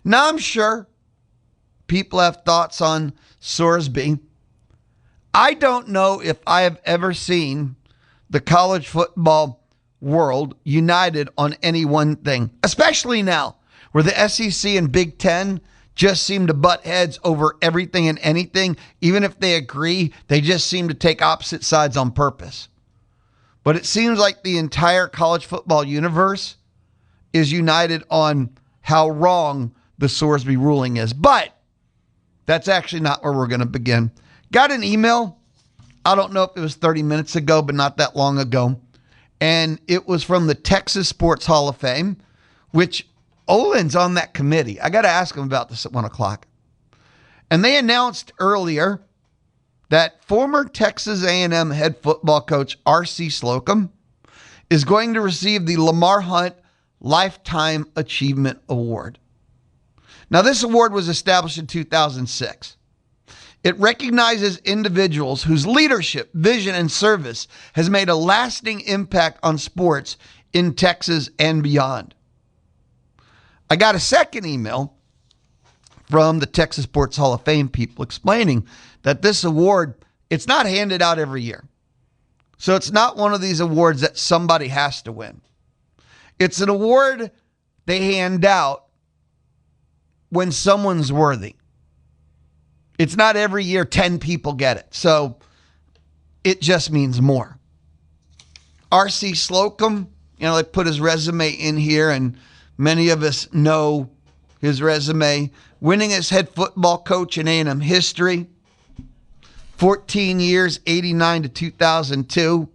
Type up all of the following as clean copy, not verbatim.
Now, I'm sure people have thoughts on Sorsby. I don't know if I have ever seen the college football world united on any one thing, especially now where the SEC and Big Ten just seem to butt heads over everything and anything. Even if they agree, they just seem to take opposite sides on purpose. But it seems like the entire college football universe is united on how wrong the Sorsby ruling is. But that's actually not where we're going to begin. Got an email. I don't know if it was 30 minutes ago, but not that long ago. And it was from the Texas Sports Hall of Fame, which Olin's on that committee. I got to ask him about this at 1 o'clock. And they announced earlier that former Texas A&M head football coach R.C. Slocum is going to receive the Lamar Hunt Lifetime Achievement Award. Now, this award was established in 2006. It recognizes individuals whose leadership, vision, and service has made a lasting impact on sports in Texas and beyond. I got a second email from the Texas Sports Hall of Fame people explaining that this award, it's not handed out every year. So it's not one of these awards that somebody has to win. It's an award they hand out when someone's worthy. It's not every year 10 people get it. So it just means more. R.C. Slocum, they put his resume in here, and many of us know his resume. Winning as head football coach in A&M history. 14 years, 89 to 2002.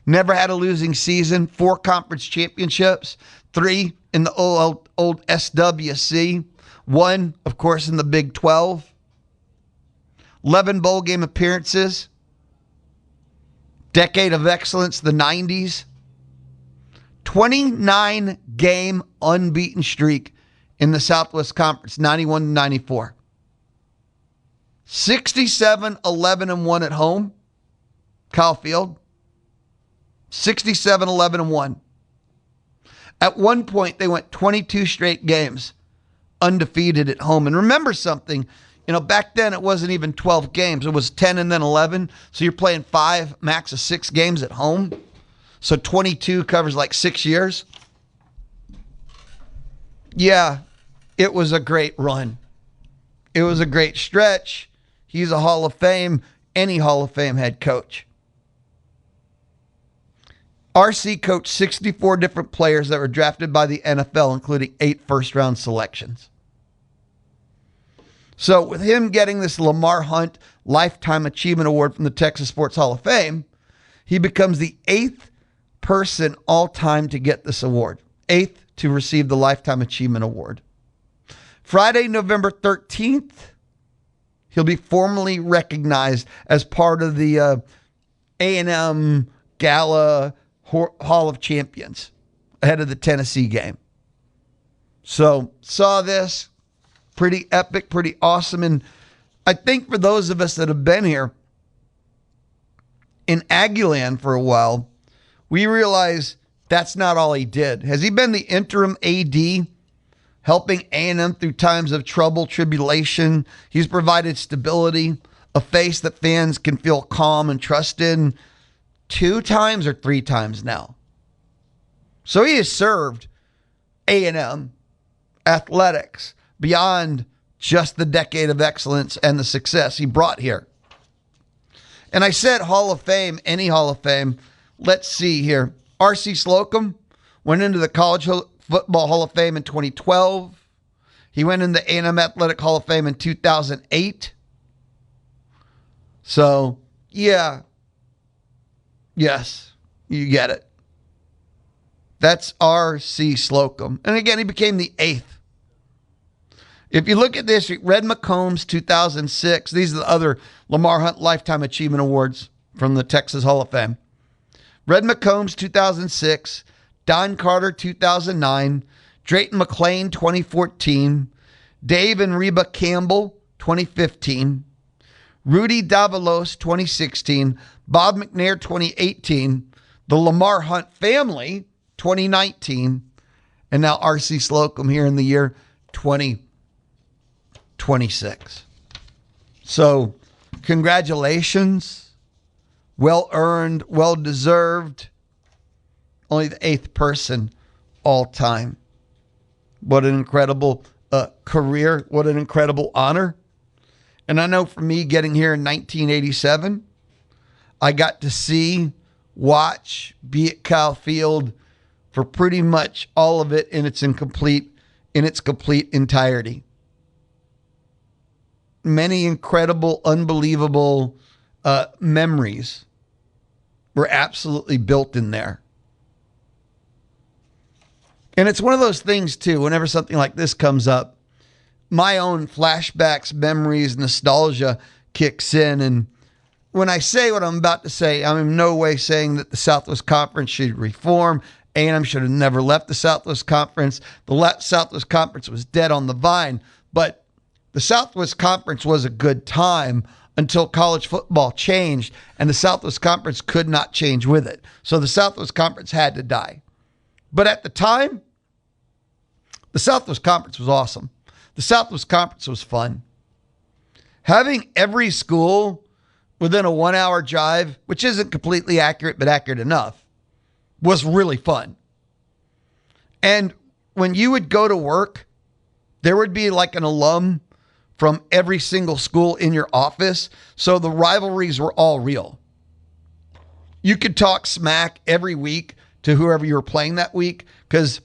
Never had a losing season. 4 conference championships. 3 in the old SWC. 1, of course, in the Big 12. 11 bowl game appearances. Decade of excellence, the 90s. 29-game unbeaten streak in the Southwest Conference, 91 to 94. 67-11-1 at home, Kyle Field. 67-11-1. At one point, they went 22 straight games undefeated at home. And remember something, back then it wasn't even 12 games. It was 10 and then 11. So you're playing 5, max of 6 games at home. So 22 covers like 6 years. Yeah, it was a great run. It was a great stretch. He's a Hall of Fame, any Hall of Fame head coach. RC coached 64 different players that were drafted by the NFL, including 8 first-round selections. So with him getting this Lamar Hunt Lifetime Achievement Award from the Texas Sports Hall of Fame, he becomes the 8th person all time to get this award. 8th to receive the Lifetime Achievement Award. Friday, November 13th, he'll be formally recognized as part of the A&M Gala Hall of Champions ahead of the Tennessee game. So saw this, pretty epic, pretty awesome. And I think for those of us that have been here in Aggieland for a while, we realize that's not all he did. Has he been the interim AD, helping A&M through times of trouble, tribulation? He's provided stability, a face that fans can feel calm and trust in 2 times or 3 times now. So he has served A&M athletics beyond just the decade of excellence and the success he brought here. And I said Hall of Fame, any Hall of Fame. Let's see here. R.C. Slocum went into the College Football Hall of Fame in 2012. He went in the A&M Athletic Hall of Fame in 2008. So, yeah. Yes, you get it. That's R.C. Slocum. And again, he became the 8th. If you look at this, Red McCombs, 2006. These are the other Lamar Hunt Lifetime Achievement Awards from the Texas Hall of Fame. Red McCombs, 2006. Don Carter, 2009. Drayton McClain, 2014. Dave and Reba Campbell, 2015. Rudy Davalos, 2016. Bob McNair, 2018. The Lamar Hunt family, 2019. And now R.C. Slocum here in the year 2026. So congratulations. Well earned, well deserved. Only the 8th person all time. What an incredible career. What an incredible honor. And I know for me, getting here in 1987, I got to see, watch, be at Kyle Field for pretty much all of it in its complete entirety. Many incredible, unbelievable memories were absolutely built in there. And it's one of those things, too, whenever something like this comes up, my own flashbacks, memories, nostalgia kicks in. And when I say what I'm about to say, I'm in no way saying that the Southwest Conference should reform. A&M should have never left the Southwest Conference. The Southwest Conference was dead on the vine. But the Southwest Conference was a good time until college football changed, and the Southwest Conference could not change with it. So the Southwest Conference had to die. But at the time, the Southwest Conference was awesome. The Southwest Conference was fun. Having every school within a 1-hour drive, which isn't completely accurate, but accurate enough, was really fun. And when you would go to work, there would be like an alum from every single school in your office. So the rivalries were all real. You could talk smack every week to whoever you were playing that week, because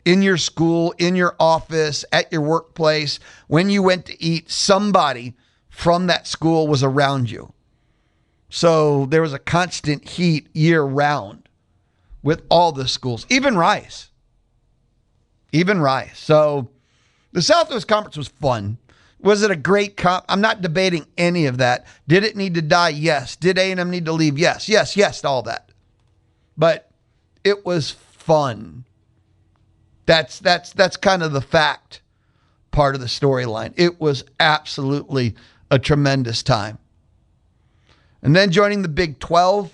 in your school, in your office, at your workplace, when you went to eat, somebody from that school was around you. So there was a constant heat year round with all the schools, even Rice. So the Southwest Conference was fun. Was it a great comp? I'm not debating any of that. Did it need to die? Yes. Did A&M need to leave? Yes, to all that. But it was fun. That's kind of the fact part of the storyline. It was absolutely a tremendous time. And then joining the Big 12.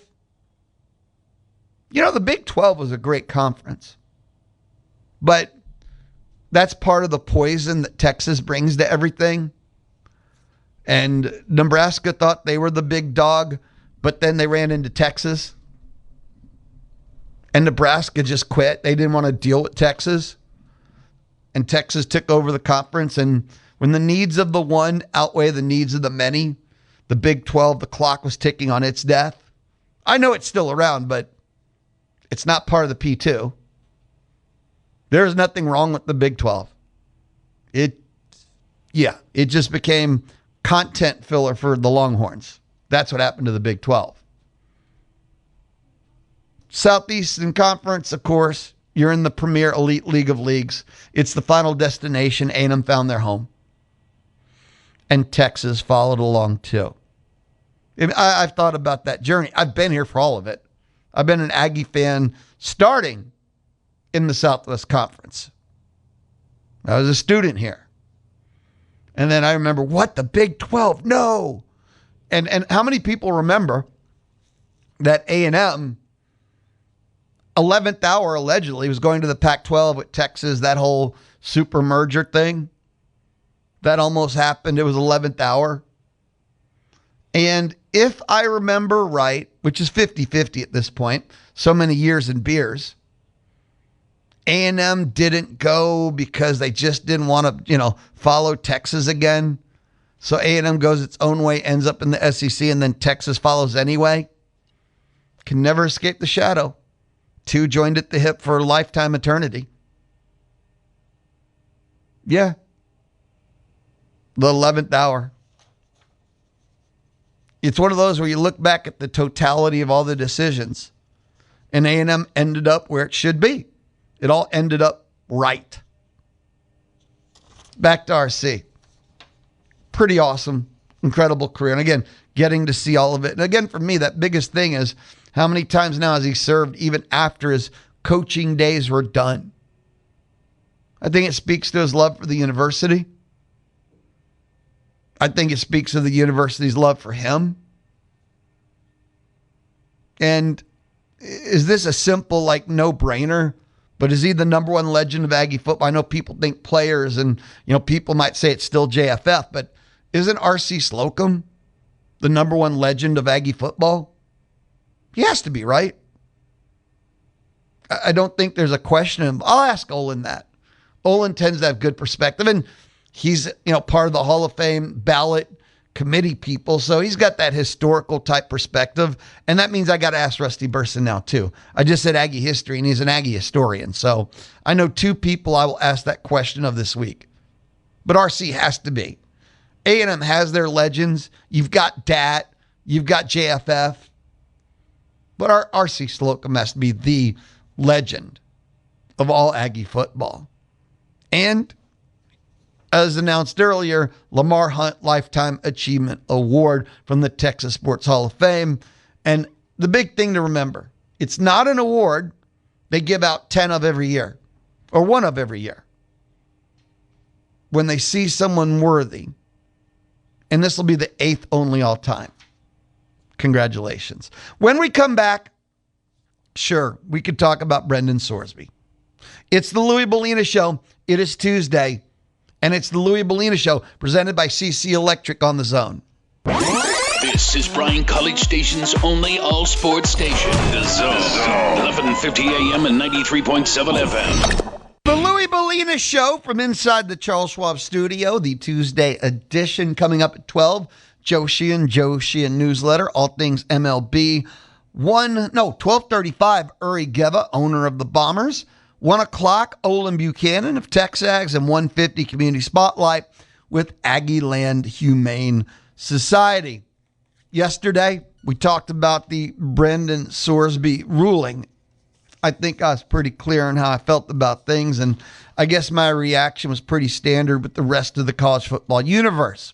You know, the Big 12 was a great conference. But that's part of the poison that Texas brings to everything. And Nebraska thought they were the big dog, but then they ran into Texas. And Nebraska just quit. They didn't want to deal with Texas. And Texas took over the conference. And when the needs of the one outweigh the needs of the many, the Big 12, the clock was ticking on its death. I know it's still around, but it's not part of the P2. There's nothing wrong with the Big 12. It just became content filler for the Longhorns. That's what happened to the Big 12. Southeastern Conference, of course, you're in the premier elite league of leagues. It's the final destination. A&M found their home. And Texas followed along too. I've thought about that journey. I've been here for all of it. I've been an Aggie fan starting in the Southwest Conference. I was a student here. And then I remember, what, the Big 12? No. And how many people remember that A&M 11th hour allegedly was going to the Pac-12 with Texas, that whole super merger thing that almost happened. It was 11th hour. And if I remember right, which is 50-50 at this point, so many years and beers, A&M didn't go because they just didn't want to, follow Texas again. So A&M goes its own way, ends up in the SEC, and then Texas follows anyway. Can never escape the shadow. Two joined at the hip for a lifetime eternity. Yeah. The 11th hour. It's one of those where you look back at the totality of all the decisions, and A&M ended up where it should be. It all ended up right. Back to RC. Pretty awesome, incredible career. And again, getting to see all of it. And again, for me, that biggest thing is how many times now has he served even after his coaching days were done? I think it speaks to his love for the university. I think it speaks of the university's love for him. And is this a simple, no-brainer? But is he the number one legend of Aggie football? I know people think players and, people might say it's still JFF, but isn't R.C. Slocum the number one legend of Aggie football? He has to be, right? I don't think there's a question. I'll ask Olin that. Olin tends to have good perspective, and he's, part of the Hall of Fame ballot committee people, so he's got that historical type perspective, and that means I got to ask Rusty Burson now too. I just said Aggie history, and he's an Aggie historian, so I know two people I will ask that question of this week. But RC has to be. A&M has their legends. You've got Dat, you've got JFF, but our RC Slocum has to be the legend of all Aggie football. And as announced earlier, Lamar Hunt Lifetime Achievement Award from the Texas Sports Hall of Fame. And the big thing to remember, it's not an award they give out 10 of every year or one of every year. When they see someone worthy, and this will be the 8th only all time. Congratulations. When we come back, sure, we could talk about Brendan Sorsby. It's the Louis Bellina Show. It is Tuesday, and it's the Louis Bellina Show presented by CC Electric on the Zone. This is Bryan College Station's only all-sports station, The Zone. 1150 AM and 93.7 FM. The Louis Bellina Show from inside the Charles Schwab studio, the Tuesday edition coming up at 12. Joe Sheehan newsletter, all things MLB. 12:35, Uri Geva, owner of the Bombers. 1 o'clock, Olin Buchanan of Texags, and 1:50 Community Spotlight with Aggie Land Humane Society. Yesterday, we talked about the Brendan Sorsby ruling. I think I was pretty clear on how I felt about things, and I guess my reaction was pretty standard with the rest of the college football universe.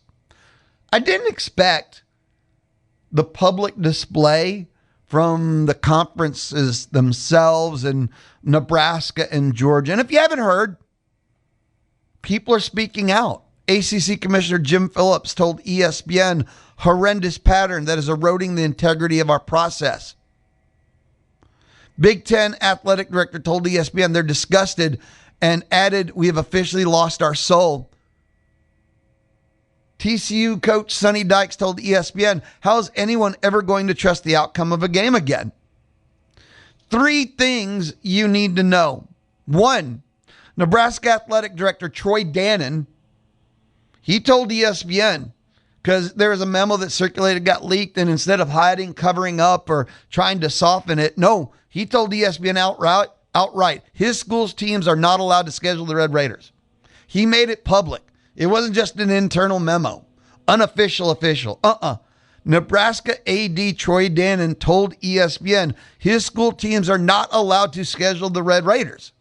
I didn't expect the public display from the conferences themselves in Nebraska and Georgia. And if you haven't heard, people are speaking out. ACC Commissioner Jim Phillips told ESPN, horrendous pattern that is eroding the integrity of our process. Big Ten Athletic Director told ESPN they're disgusted and added, we have officially lost our soul. TCU coach Sonny Dykes told ESPN, how is anyone ever going to trust the outcome of a game again? 3 things you need to know. 1, Nebraska Athletic Director Troy Dannon, he told ESPN, because there was a memo that circulated, got leaked, and instead of hiding, covering up, or trying to soften it, no, he told ESPN outright, his school's teams are not allowed to schedule the Red Raiders. He made it public. It wasn't just an internal memo. Unofficial, official. Nebraska AD Troy Dannon told ESPN his school teams are not allowed to schedule the Red Raiders.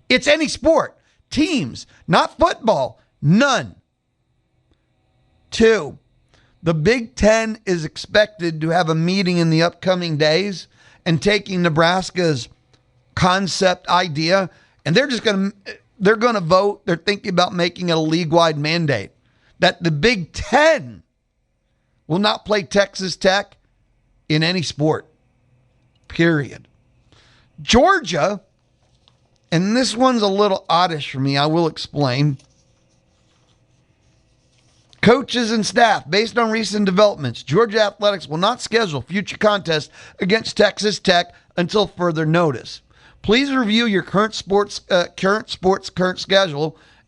It's any sport. Teams, not football. None. 2, the Big Ten is expected to have a meeting in the upcoming days and taking Nebraska's concept idea, and they're going to vote. They're thinking about making it a league-wide mandate that the Big Ten will not play Texas Tech in any sport, period. Georgia, and this one's a little oddish for me, I will explain. Coaches and staff, based on recent developments, Georgia Athletics will not schedule future contests against Texas Tech until further notice. Please review your current schedule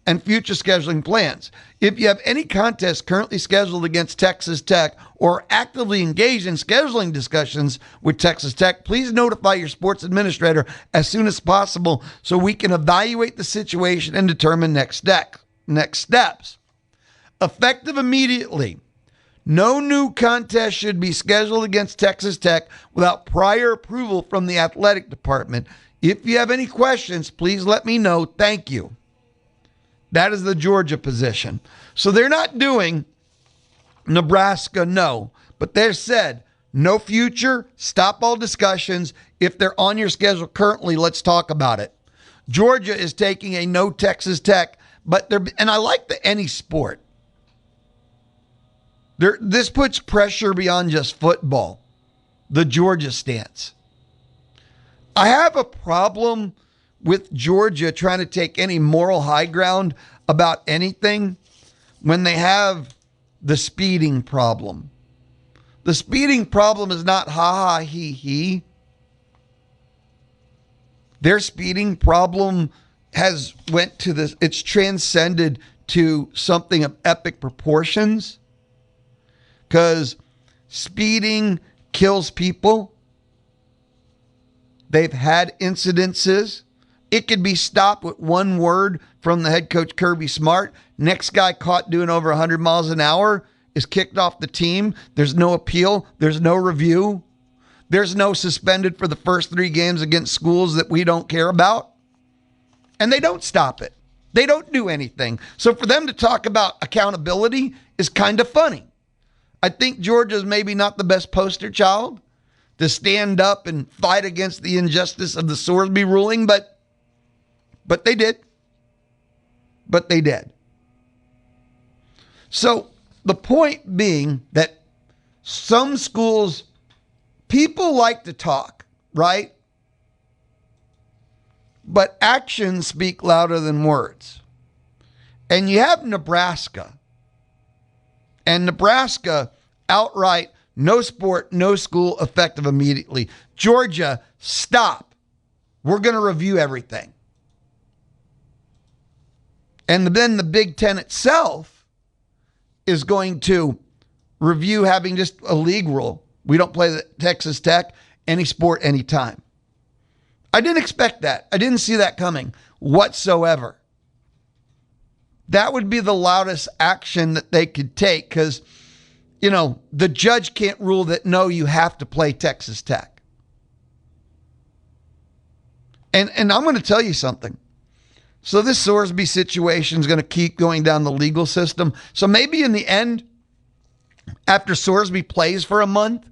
and future scheduling plans. If you have any contests currently scheduled against Texas Tech or actively engaged in scheduling discussions with Texas Tech, please notify your sports administrator as soon as possible so we can evaluate the situation and determine next steps. Effective immediately, no new contest should be scheduled against Texas Tech without prior approval from the athletic department. If you have any questions, please let me know. Thank you. That is the Georgia position. So they're not doing Nebraska, no. But they've said, no future, stop all discussions. If they're on your schedule currently, let's talk about it. Georgia is taking a no Texas Tech, and I like the any sport. This puts pressure beyond just football, the Georgia stance. I have a problem with Georgia trying to take any moral high ground about anything when they have the speeding problem. The speeding problem is not ha ha he he. Their speeding problem has went to this, it's transcended to something of epic proportions, because speeding kills people. They've had incidences. It could be stopped with one word from the head coach, Kirby Smart. Next guy caught doing over 100 miles an hour is kicked off the team. There's no appeal. There's no review. There's no suspended for the first 3 games against schools that we don't care about. And they don't stop it. They don't do anything. So for them to talk about accountability is kind of funny. I think Georgia's maybe not the best poster child to stand up and fight against the injustice of the Sorsby ruling, but they did. But they did. So the point being that some schools, people like to talk, right? But actions speak louder than words. And you have Nebraska. And Nebraska outright, no sport, no school, effective immediately. Georgia, stop. We're going to review everything. And then the Big Ten itself is going to review having just a league rule. We don't play the Texas Tech, any sport, anytime. I didn't expect that. I didn't see that coming whatsoever. That would be the loudest action that they could take because, you know, the judge can't rule that, no, you have to play Texas Tech. And I'm going to tell you something. So this Sorsby situation is going to keep going down the legal system. So maybe in the end, after Sorsby plays for a month,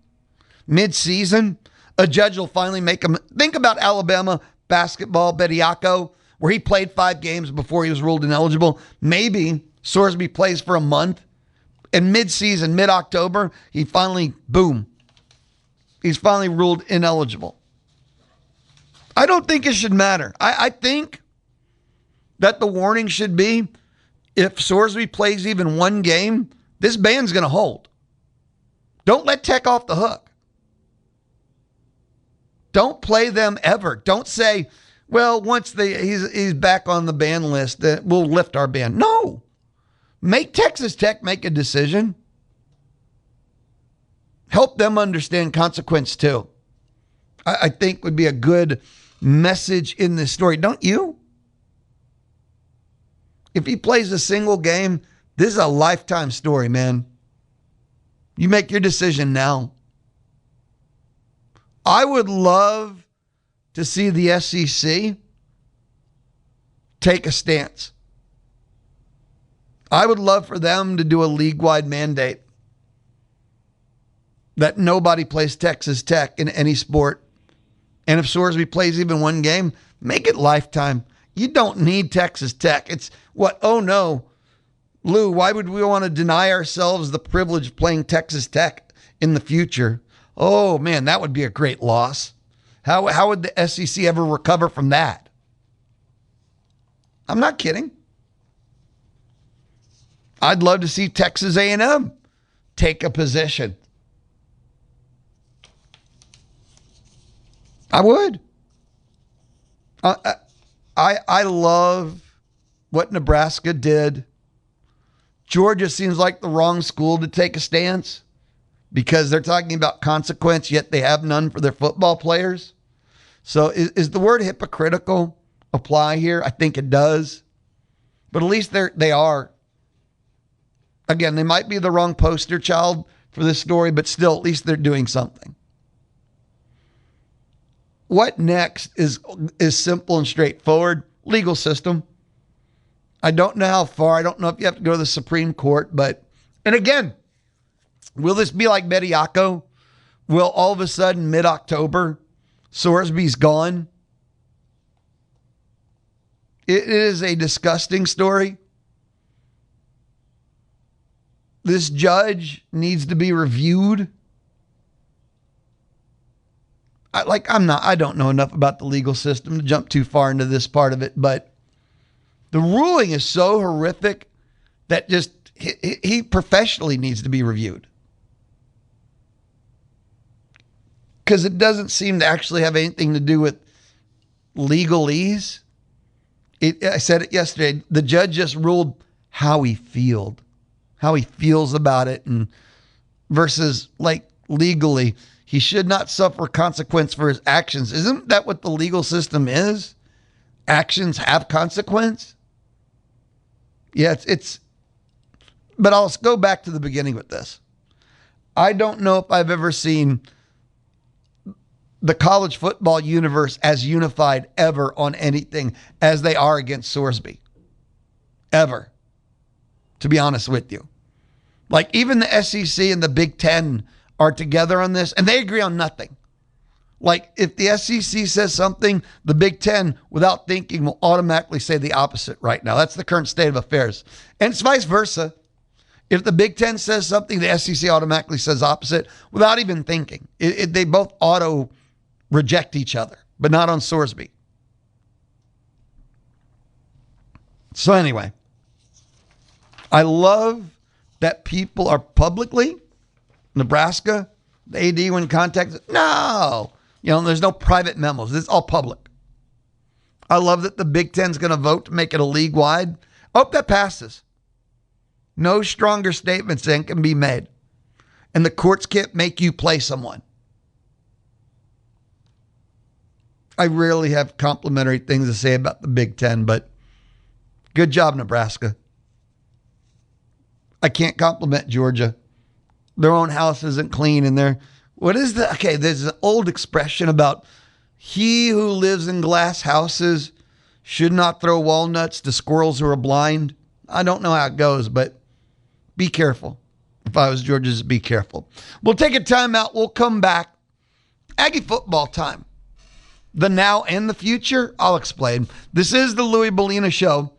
mid-season, a judge will finally make him. Think about Alabama basketball, Bediako, where he played 5 games before he was ruled ineligible. Maybe Sorsby plays for a month, and mid-season, mid-October, he finally, boom, he's finally ruled ineligible. I don't think it should matter. I think that the warning should be, if Sorsby plays even 1 game, this ban's going to hold. Don't let Tech off the hook. Don't play them ever. Don't say, well, once he's back on the ban list, that we'll lift our ban. No. Make Texas Tech make a decision. Help them understand consequence too. I think would be a good message in this story. Don't you? If he plays a single game, this is a lifetime story, man. You make your decision now. I would love to see the SEC take a stance. I would love for them to do a league-wide mandate that nobody plays Texas Tech in any sport. And if Sorsby plays even 1 game, make it lifetime. You don't need Texas Tech. It's what? Oh, no. Lou, why would we want to deny ourselves the privilege of playing Texas Tech in the future? Oh, man, that would be a great loss. How would the SEC ever recover from that? I'm not kidding. I'd love to see Texas A&M take a position. I would. I love what Nebraska did. Georgia seems like the wrong school to take a stance because they're talking about consequence, yet they have none for their football players. So is the word hypocritical apply here? I think it does. But at least they are. Again, they might be the wrong poster child for this story, but still, at least they're doing something. What next is simple and straightforward. Legal system. I don't know how far. I don't know if you have to go to the Supreme Court, but, and again, will this be like Bediako? Will all of a sudden, mid-October, Sorsby's gone? It is a disgusting story. This judge needs to be reviewed. I don't know enough about the legal system to jump too far into this part of it, but the ruling is so horrific that just he professionally needs to be reviewed. Because it doesn't seem to actually have anything to do with legalese. I said it yesterday. The judge just ruled how he feels about it, and versus like legally, he should not suffer consequence for his actions. Isn't that what the legal system is? Actions have consequence. Yeah, but I'll go back to the beginning with this. I don't know if I've ever seen the college football universe as unified ever on anything as they are against Sorsby. Ever. To be honest with you. Like even the SEC and the Big Ten are together on this and they agree on nothing. Like if the SEC says something, the Big Ten, without thinking, will automatically say the opposite right now. That's the current state of affairs. And it's vice versa. If the Big Ten says something, the SEC automatically says opposite without even thinking. They both auto reject each other, but not on Sorsby. So anyway, I love that people are publicly, Nebraska, the AD when contacted, no, there's no private memos. It's all public. I love that the Big Ten's going to vote to make it a league-wide. I hope that passes. No stronger statements than can be made. And the courts can't make you play someone. I rarely have complimentary things to say about the Big Ten, but good job, Nebraska. I can't compliment Georgia. Their own house isn't clean, and there's an old expression about he who lives in glass houses should not throw walnuts to squirrels who are blind. I don't know how it goes, but be careful. If I was Georgia, just be careful. We'll take a timeout. We'll come back. Aggie football time. The now and the future, I'll explain. This is the Louis Bellina Show.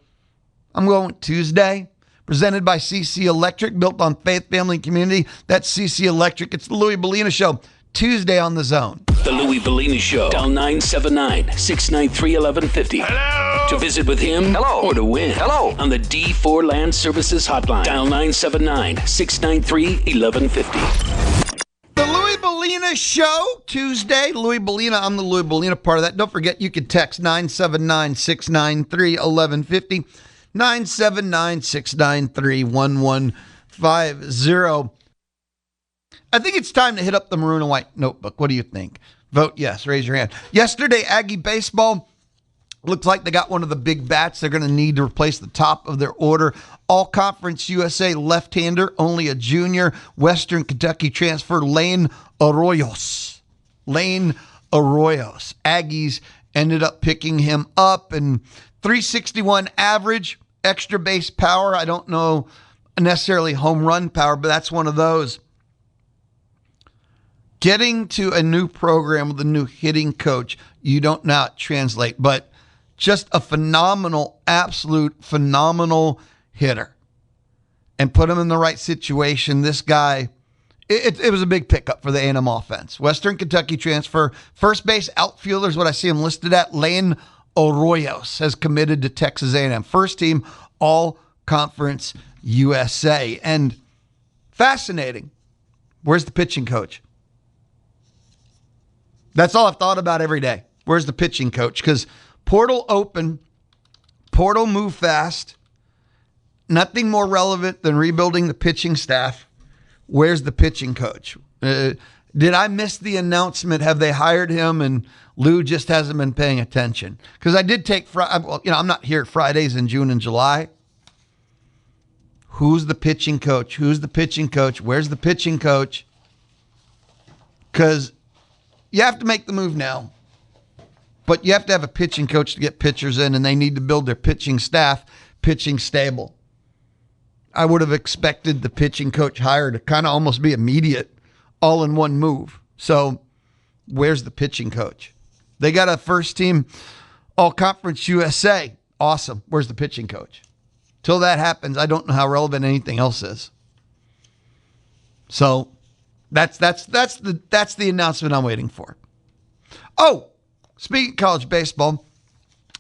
I'm going Tuesday, presented by CC Electric, built on faith, family, and community. That's CC Electric. It's the Louis Bellina Show, Tuesday on The Zone. The Louis Bellina Show. Dial 979-693-1150. Hello. To visit with him. Hello. Or to win. Hello. On the D4 Land Services Hotline. Dial 979-693-1150. The Louis Bellina Show, Tuesday. Louis Bellina, I'm the Louis Bellina part of that. Don't forget, you can text 979-693-1150, 979-693-1150. I think it's time to hit up the maroon and white notebook. What do you think? Vote yes. Raise your hand. Yesterday, Aggie baseball looks like they got one of the big bats. They're going to need to replace the top of their order. All-Conference USA left-hander, only a junior, Western Kentucky transfer, Lane Arroyos. Aggies ended up picking him up, and 361 average, extra base power. I don't know necessarily home run power, but that's one of those. Getting to a new program with a new hitting coach, you don't know how it translate, but just a phenomenal, absolute phenomenal hitter. And put him in the right situation. This guy, it was a big pickup for the A&M offense. Western Kentucky transfer, first base outfielder is what I see him listed at. Lane Arroyos has committed to Texas A&M. First team All-Conference USA. And fascinating. Where's the pitching coach? That's all I've thought about every day. Where's the pitching coach? Because portal open, portal move fast. Nothing more relevant than rebuilding the pitching staff. Where's the pitching coach? Did I miss the announcement? Have they hired him and Lou just hasn't been paying attention? Because I did take, I'm not here Fridays in June and July. Who's the pitching coach? Who's the pitching coach? Where's the pitching coach? Because you have to make the move now. But you have to have a pitching coach to get pitchers in, and they need to build their pitching staff, pitching stable. I would have expected the pitching coach hire to kind of almost be immediate, all in one move. So where's the pitching coach? They got a first team All-Conference USA. Awesome. Where's the pitching coach? Till that happens, I don't know how relevant anything else is. So that's the announcement I'm waiting for. Oh, speaking of college baseball,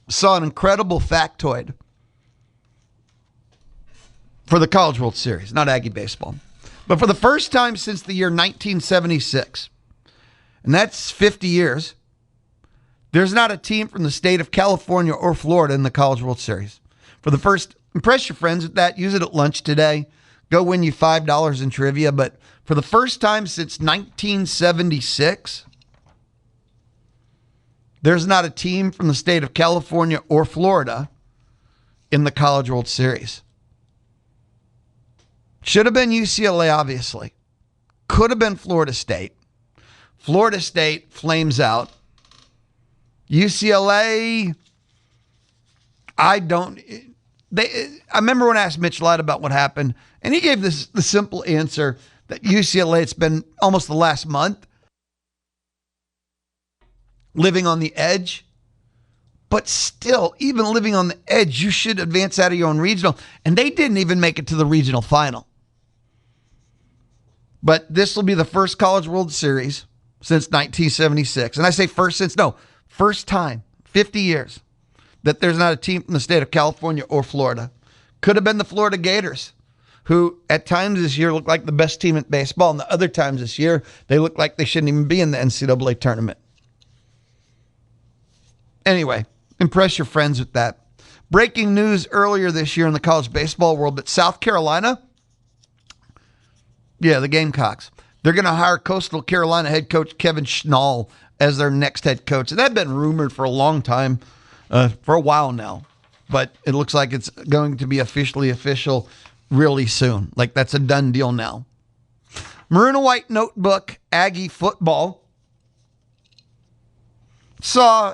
saw an incredible factoid for the College World Series, not Aggie baseball. But for the first time since the year 1976, and that's 50 years, there's not a team from the state of California or Florida in the College World Series. For the first, impress your friends with that. Use it at lunch today. Go win you $5 in trivia. But for the first time since 1976, there's not a team from the state of California or Florida in the College World Series. Should have been UCLA, obviously. Could have been Florida State. Florida State flames out. UCLA, I remember when I asked Mitch Light about what happened, and he gave the simple answer that UCLA, it's been almost the last month, living on the edge. But still, even living on the edge, you should advance out of your own regional. And they didn't even make it to the regional final. But this will be the first College World Series since 1976. And I say first time, 50 years, that there's not a team from the state of California or Florida. Could have been the Florida Gators, who at times this year looked like the best team in baseball, and the other times this year, they look like they shouldn't even be in the NCAA tournament. Anyway, impress your friends with that. Breaking news earlier this year in the college baseball world that South Carolina, the Gamecocks, they're going to hire Coastal Carolina head coach Kevin Schnall as their next head coach. And that had been rumored for a long time, for a while now. But it looks like it's going to be official really soon. Like that's a done deal now. Maroon and White Notebook, Aggie football. Saw,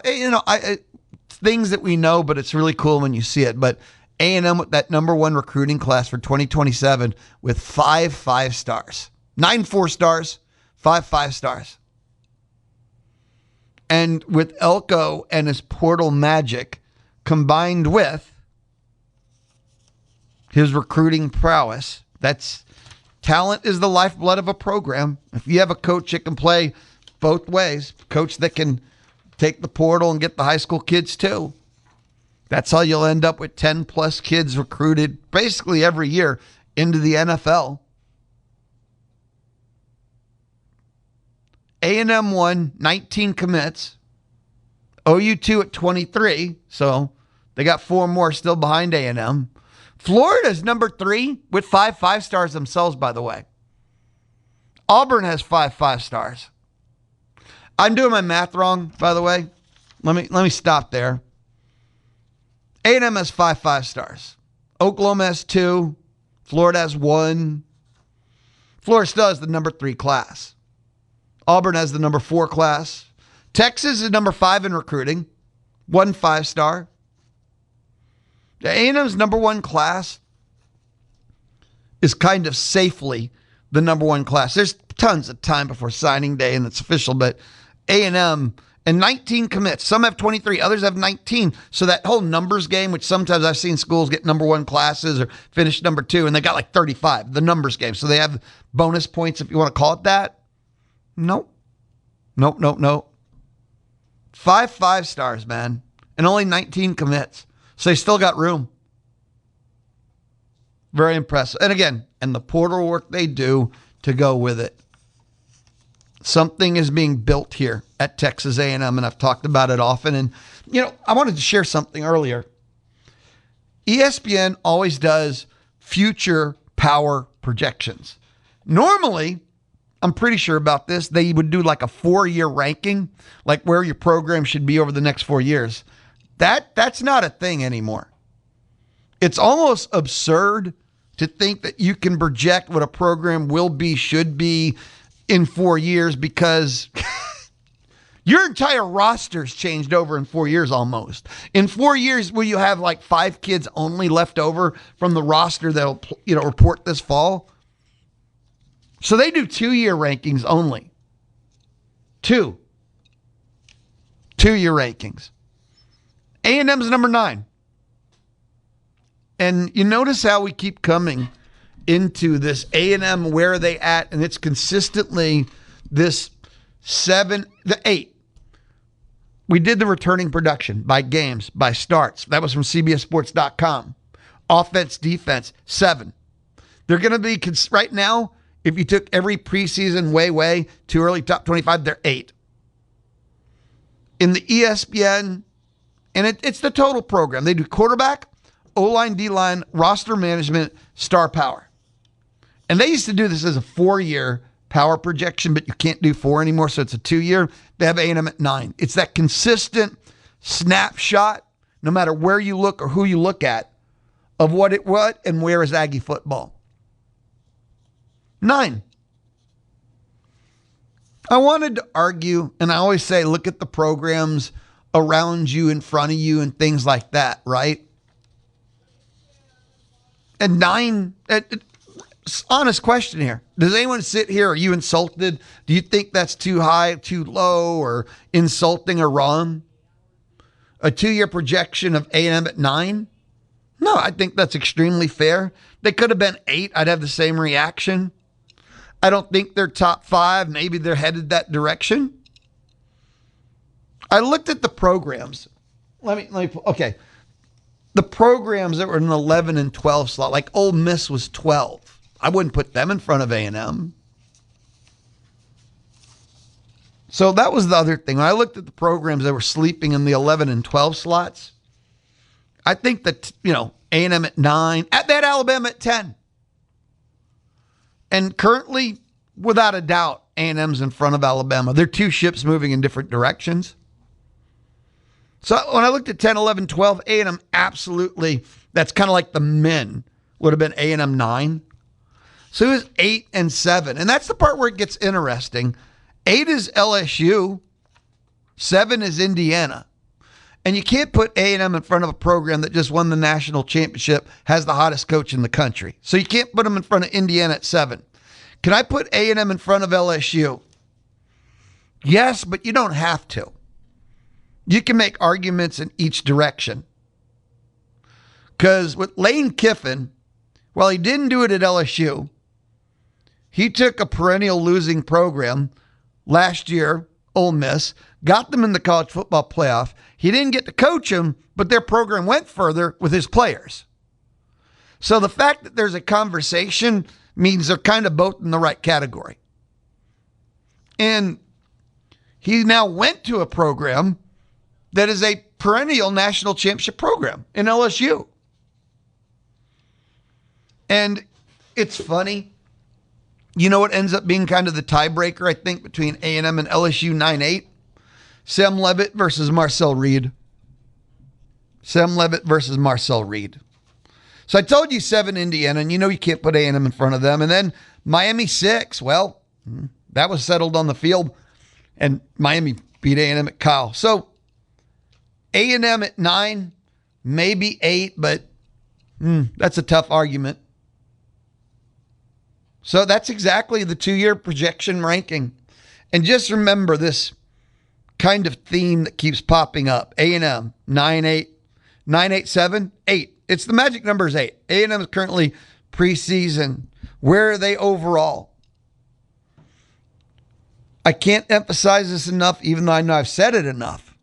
things that we know, but it's really cool when you see it. But A&M with that number one recruiting class for 2027 with 5 5-stars. 9 4-stars, 5 5-stars. And with Elko and his portal magic combined with his recruiting prowess, talent is the lifeblood of a program. If you have a coach that can play both ways, coach that can take the portal and get the high school kids too, that's how you'll end up with 10 plus kids recruited basically every year into the NFL. A&M won 19 commits. OU 2 at 23. So they got 4 more still behind A&M. Florida's number 3 with 5 5-stars themselves, by the way. Auburn has 5 5-stars. I'm doing my math wrong, by the way. Let me stop there. A&M has 5 5-stars. Oklahoma has 2. Florida has 1. Florida still has the number 3 class. Auburn has the number 4 class. Texas is number 5 in recruiting. 1 5-star. A&M's number 1 class is kind of safely the number 1 class. There's tons of time before signing day and it's official, but A&M and 19 commits. Some have 23, others have 19. So that whole numbers game, which sometimes I've seen schools get number 1 classes or finish number 2, and they got like 35, the numbers game. So they have bonus points if you want to call it that. Nope. 5 5-stars, man, and only 19 commits. So they still got room. Very impressive. And again, and the portal work they do to go with it. Something is being built here at Texas A&M, and I've talked about it often. And, I wanted to share something earlier. ESPN always does future power projections. Normally, I'm pretty sure about this, they would do like a 4-year ranking, like where your program should be over the next 4 years. That's not a thing anymore. It's almost absurd to think that you can project what a program will be, should be in 4 years, because your entire roster's changed over in 4 years almost. In 4 years, will you have like 5 kids only left over from the roster that'll report this fall? So they do 2-year rankings only. 2-year rankings. A&M's number 9. And you notice how we keep coming into this A&M, where are they at? And it's consistently this 7, the 8. We did the returning production by games, by starts. That was from CBSSports.com. Offense, defense, 7. They're going to be, right now, if you took every preseason way too early top 25, they're 8. In the ESPN, and it's the total program. They do quarterback, O-line, D-line, roster management, star power. And they used to do this as a 4-year power projection, but you can't do 4 anymore, so it's a 2-year. They have A&M at 9. It's that consistent snapshot, no matter where you look or who you look at, of what and where is Aggie football. 9. I wanted to argue, and I always say, look at the programs around you, in front of you, and things like that, right? And 9, honest question here. Does anyone sit here, are you insulted? Do you think that's too high, too low, or insulting or wrong? A 2-year projection of A&M at 9? No, I think that's extremely fair. They could have been 8. I'd have the same reaction. I don't think they're top 5. Maybe they're headed that direction. I looked at the programs. Okay. The programs that were in an 11 and 12 slot, like Ole Miss was 12. I wouldn't put them in front of A&M. So that was the other thing. When I looked at the programs that were sleeping in the 11 and 12 slots, I think that, A&M at 9, at that Alabama at 10. And currently, without a doubt, A&M's in front of Alabama. They're 2 ships moving in different directions. So when I looked at 10, 11, 12, A&M absolutely, that's kind of like the men, would have been A&M 9. So it was 8 and 7. And that's the part where it gets interesting. 8 is LSU. 7 is Indiana. And you can't put A&M in front of a program that just won the national championship, has the hottest coach in the country. So you can't put them in front of Indiana at 7. Can I put A&M in front of LSU? Yes, but you don't have to. You can make arguments in each direction. Because with Lane Kiffin, while he didn't do it at LSU, he took a perennial losing program last year, Ole Miss, got them in the college football playoff. He didn't get to coach them, but their program went further with his players. So the fact that there's a conversation means they're kind of both in the right category. And he now went to a program that is a perennial national championship program in LSU. And it's funny. You know what ends up being kind of the tiebreaker, I think, between A&M and LSU 9-8? Sam Levitt versus Marcel Reed. Sam Levitt versus Marcel Reed. So I told you 7 Indiana, and you can't put A&M in front of them. And then Miami 6, well, that was settled on the field, and Miami beat A&M at Kyle. So A&M at 9, maybe 8, but that's a tough argument. So that's exactly the 2-year projection ranking. And just remember this kind of theme that keeps popping up. A&M, 9-8, 9-8-7, 8. It's the magic number is 8. A&M is currently preseason. Where are they overall? I can't emphasize this enough, even though I know I've said it enough.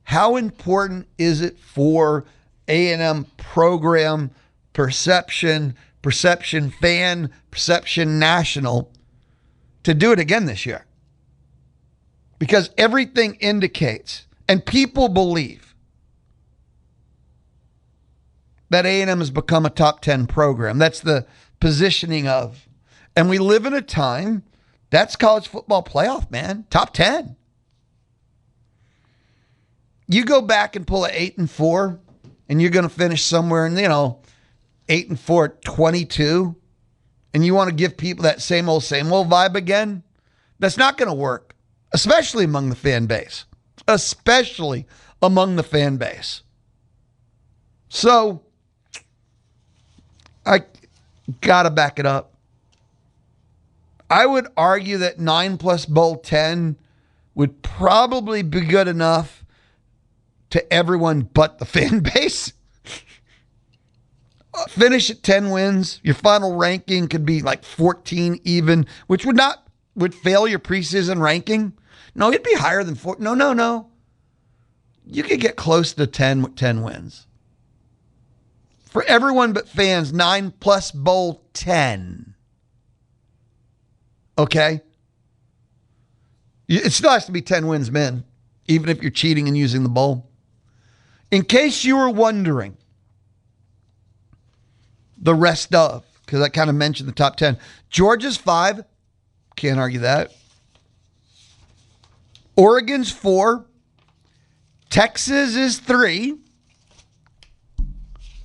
How important is it for A&M program perception fan, perception national to do it again this year? Because everything indicates, and people believe, that A&M has become a top 10 program. That's the positioning of. And we live in a time, that's college football playoff, man. Top 10. You go back and pull an 8-4, and you're going to finish somewhere in, 8-4 at 22, and you want to give people that same old vibe again, that's not going to work, especially among the fan base. So, I got to back it up. I would argue that 9 plus bowl 10 would probably be good enough to everyone but the fan base. Finish at 10 wins. Your final ranking could be like 14 even, which would fail your preseason ranking. No, it'd be higher than 4. No. you could get close to 10 wins. For everyone but fans, 9 plus bowl 10. Okay? It still has to be 10 wins, men, even if you're cheating and using the bowl. In case you were wondering, the rest of, because I kind of mentioned the top 10. Georgia's 5. Can't argue that. Oregon's 4. Texas is 3.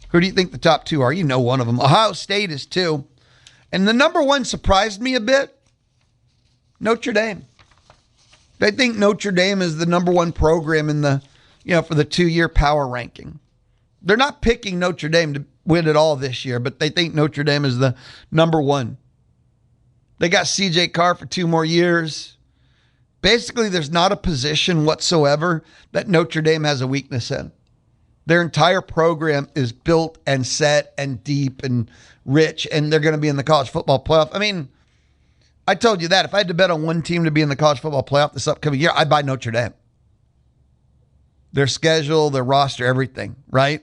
Who do you think the top 2 are? You know one of them. Ohio State is 2. And the number 1 surprised me a bit. Notre Dame. They think Notre Dame is the number 1 program in the, for the 2-year power ranking. They're not picking Notre Dame to win it all this year, but they think Notre Dame is the number 1. They got CJ Carr for 2 more years. Basically, there's not a position whatsoever that Notre Dame has a weakness in. Their entire program is built and set and deep and rich, and they're going to be in the college football playoff. I mean, I told you that. If I had to bet on one team to be in the college football playoff this upcoming year, I'd buy Notre Dame. Their schedule, their roster, everything, right?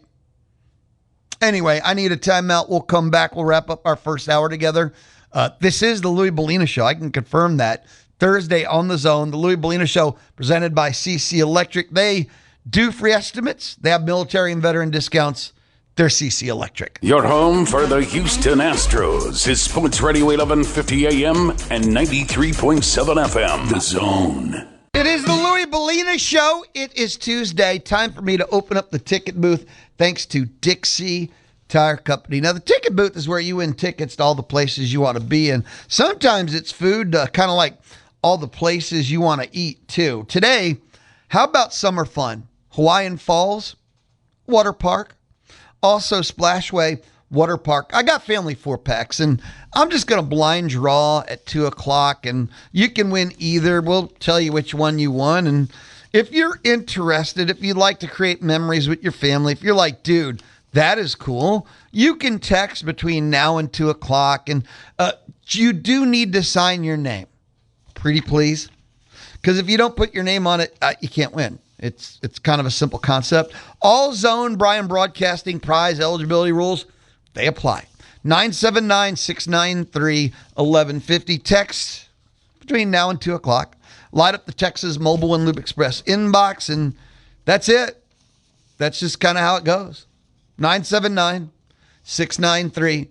Anyway, I need a timeout. We'll come back. We'll wrap up our first hour together. This is the Louis Bellina Show. I can confirm that. Thursday on the Zone, the Louis Bellina Show presented by CC Electric. They do free estimates. They have military and veteran discounts. They're CC Electric. Your home for the Houston Astros is Sports Radio 1150 AM and 93.7 FM. The Zone. It is the Louis Bellina Show. It is Tuesday. Time for me to open up the ticket booth thanks to Dixie Tire Company. Now, the ticket booth is where you win tickets to all the places you want to be. And sometimes it's food, kind of like all the places you want to eat, too. Today, how about summer fun? Hawaiian Falls, water park. Also, Splashway Water Park. I got family 4-packs, and I'm just going to blind draw at 2 o'clock, and you can win either. We'll tell you which one you won. And if you're interested, if you'd like to create memories with your family, if you're like, dude, that is cool, you can text between now and 2 o'clock, and you do need to sign your name. Pretty please. Because if you don't put your name on it, you can't win. It's kind of a simple concept. All Zone Brian Broadcasting prize eligibility rules, they apply. 979-693-1150. Text between now and 2 o'clock. Light up the Texas Mobile and Loop Express inbox, and that's it. That's just kind of how it goes. 979-693-1150.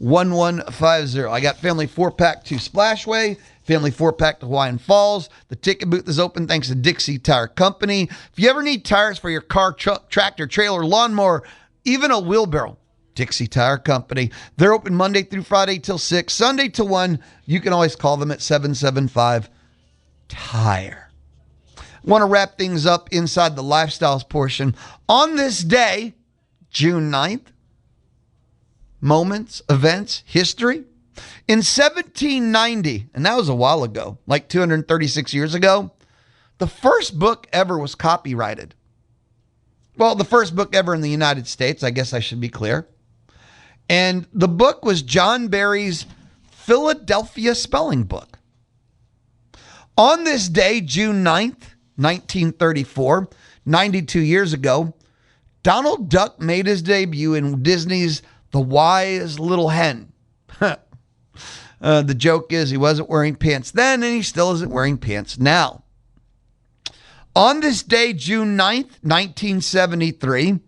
979-693-1150. I got family 4-pack to Splashway, family 4-pack to Hawaiian Falls. The ticket booth is open thanks to Dixie Tire Company. If you ever need tires for your car, truck, tractor, trailer, lawnmower, even a wheelbarrow, Dixie Tire Company. They're open Monday through Friday till 6, Sunday till 1. You can always call them at 775-TIRE. I want to wrap things up inside the lifestyles portion. On this day, June 9th, moments, events, history. In 1790, and that was a while ago, like 236 years ago, the first book ever was copyrighted. Well, the first book ever in the United States, I guess I should be clear. And the book was John Barry's Philadelphia Spelling Book. On this day, June 9th, 1934, 92 years ago, Donald Duck made his debut in Disney's The Wise Little Hen. The joke is he wasn't wearing pants then, and he still isn't wearing pants now. On this day, June 9th, 1973,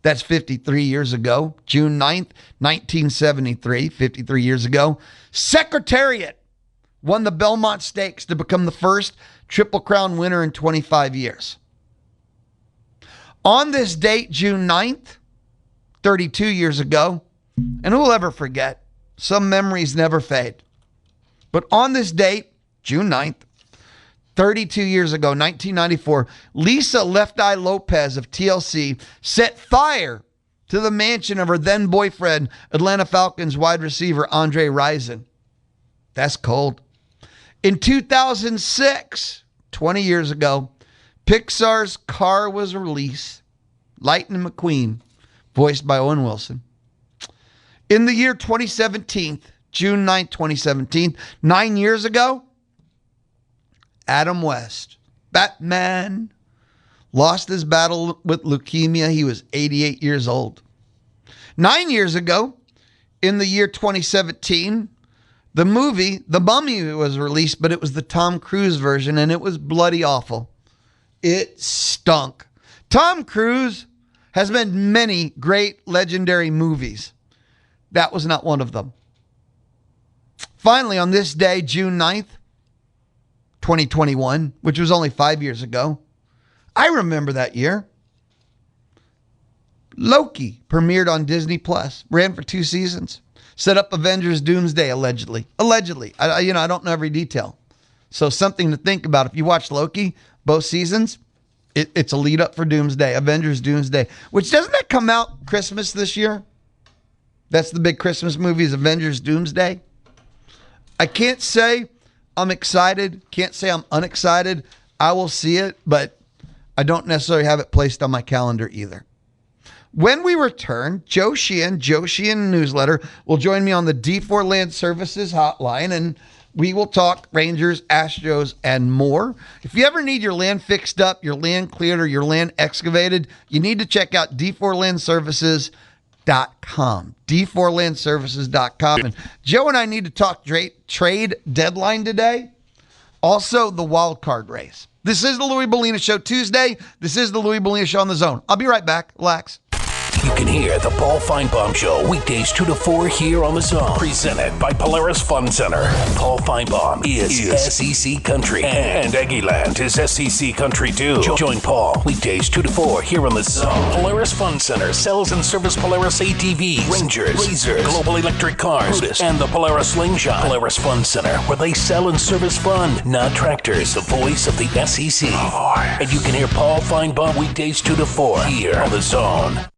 that's 53 years ago, June 9th, 1973, 53 years ago, Secretariat won the Belmont Stakes to become the first Triple Crown winner in 25 years. On this date, June 9th, 32 years ago, and who'll ever forget, some memories never fade. But on this date, June 9th, 32 years ago, 1994, Lisa Left Eye Lopez of TLC set fire to the mansion of her then boyfriend, Atlanta Falcons wide receiver Andre Rison. That's cold. In 2006, 20 years ago, Pixar's Car was released. Lightning McQueen, voiced by Owen Wilson. In the year 2017, June 9th, 2017, 9 years ago, Adam West Batman. Lost his battle with leukemia. He was 88 years old. 9 years ago, in the year 2017, the movie The Mummy was released, but it was the Tom Cruise version, and it was bloody awful. It stunk. Tom Cruise has made many great legendary movies. That was not one of them. Finally, on this day, June 9th, 2021, which was only 5 years ago, I remember that year, Loki premiered on Disney Plus, ran for 2 seasons, set up Avengers Doomsday, allegedly. I don't know every detail. So something to think about. If you watch Loki, both seasons, it's a lead up for Doomsday, Avengers Doomsday, which doesn't that come out Christmas this year? That's the big Christmas movie is Avengers Doomsday. I can't say I'm excited. Can't say I'm unexcited. I will see it, but I don't necessarily have it placed on my calendar either. When we return, Joe Sheehan Newsletter, will join me on the D4 Land Services hotline, and we will talk Rangers, Astros, and more. If you ever need your land fixed up, your land cleared, or your land excavated, you need to check out D4LandServices.com. D4LandServices.com. And Joe and I need to talk trade deadline today. Also, the wild card race. This is the Louis Bellina Show Tuesday. This is the Louis Bellina Show on the Zone. I'll be right back. Relax. You can hear the Paul Feinbaum Show weekdays 2 to 4 here on the Zone. Presented by Polaris Fun Center. Paul Feinbaum is SEC Country, and Aggieland is SEC Country too. Join Paul weekdays 2 to 4 here on the Zone. Polaris Fun Center sells and service Polaris ATVs, Rangers, Razors, Global Electric Cars, Brutus, and the Polaris Slingshot. Polaris Fun Center, where they sell and service fun, not tractors. The voice of the SEC. And you can hear Paul Feinbaum weekdays 2 to 4 here on the Zone.